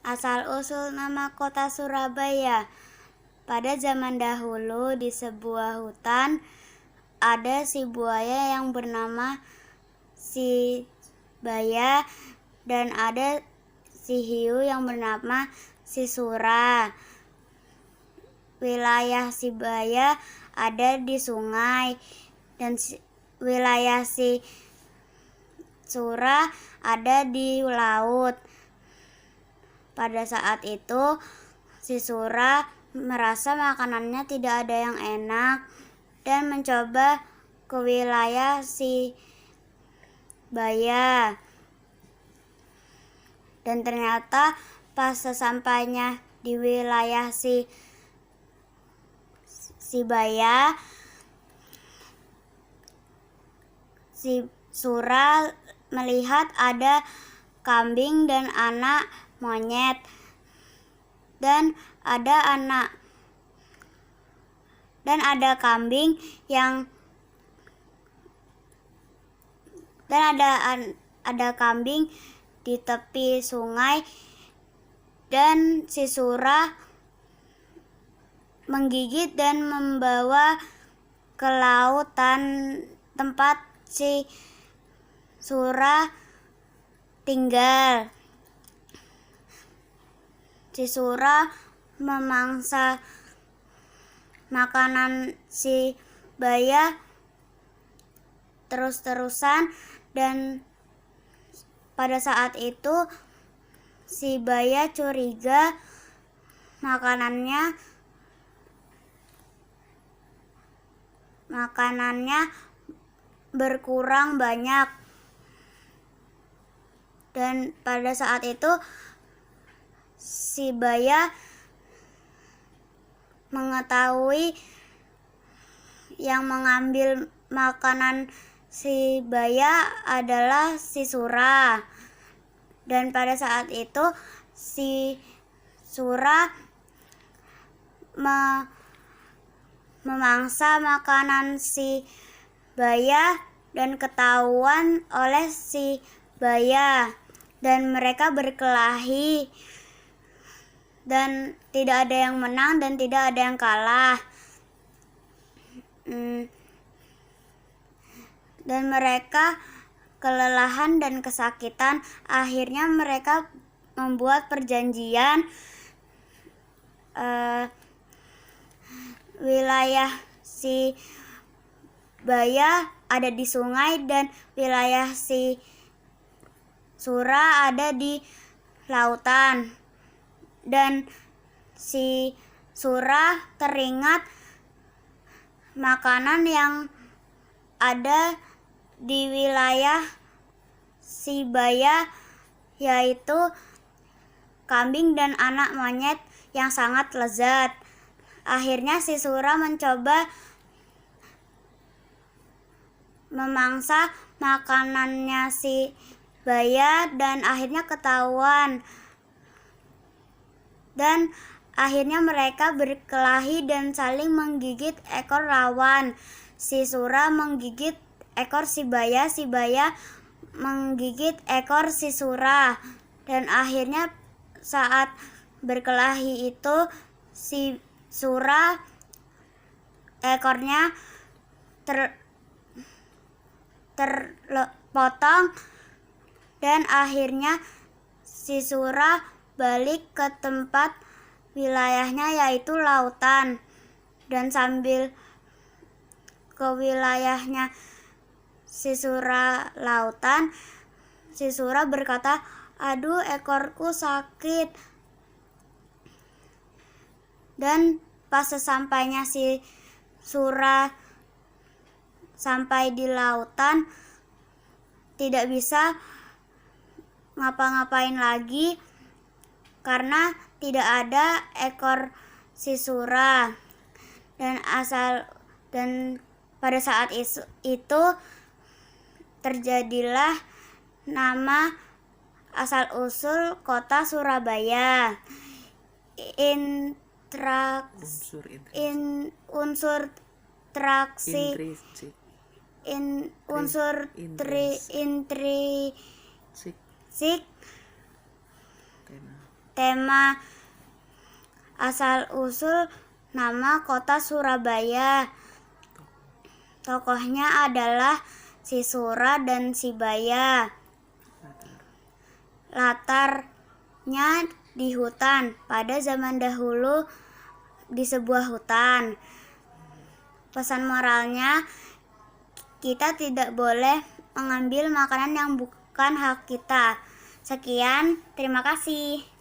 Asal-usul nama kota Surabaya. Pada zaman dahulu di sebuah hutan ada si buaya yang bernama si Baya dan ada si hiu yang bernama si Sura. Wilayah si Baya ada di sungai dan wilayah si Sura ada di laut. Pada saat itu, si Sura merasa makanannya tidak ada yang enak dan mencoba ke wilayah si Baya. Dan ternyata pas sesampainya di wilayah si Baya, si Sura melihat ada kambing dan anak monyet dan ada kambing yang ada kambing di tepi sungai dan si Sura menggigit dan membawa ke lautan tempat si Sura tinggal. Si Sura memangsa makanan si Baya terus-terusan dan pada saat itu si Baya curiga makanannya berkurang banyak. Dan pada saat itu si Baya mengetahui yang mengambil makanan si Baya adalah si Sura. Dan pada saat itu si Sura memangsa makanan si Baya dan ketahuan oleh si Baya dan mereka berkelahi. Dan tidak ada yang menang dan tidak ada yang kalah. Dan mereka kelelahan dan kesakitan. Akhirnya mereka membuat perjanjian. Wilayah si Baya ada di sungai dan wilayah si Sura ada di lautan. Dan si Sura teringat makanan yang ada di wilayah si Baya, yaitu kambing dan anak monyet yang sangat lezat. Akhirnya si Sura mencoba memangsa makanannya si Baya dan akhirnya ketahuan. Dan akhirnya mereka berkelahi dan saling menggigit ekor lawan. Si Sura menggigit ekor si Baya menggigit ekor si Sura. Dan akhirnya saat berkelahi itu si Sura ekornya terpotong dan akhirnya si Sura balik ke tempat wilayahnya yaitu lautan. Dan sambil ke wilayahnya si Sura lautan, si Sura berkata, "Aduh, ekorku sakit." Dan pas sesampainya si Sura sampai di lautan, tidak bisa ngapa-ngapain lagi karena tidak ada ekor si Sura. Dan pada saat itu terjadilah nama asal-usul kota Surabaya. Unsur intrinsik Tema asal-usul nama kota Surabaya. Tokohnya adalah si Sura dan si Baya. Latarnya di hutan. Pada zaman dahulu di sebuah hutan. Pesan moralnya, kita tidak boleh mengambil makanan yang bukan hak kita. Sekian, terima kasih.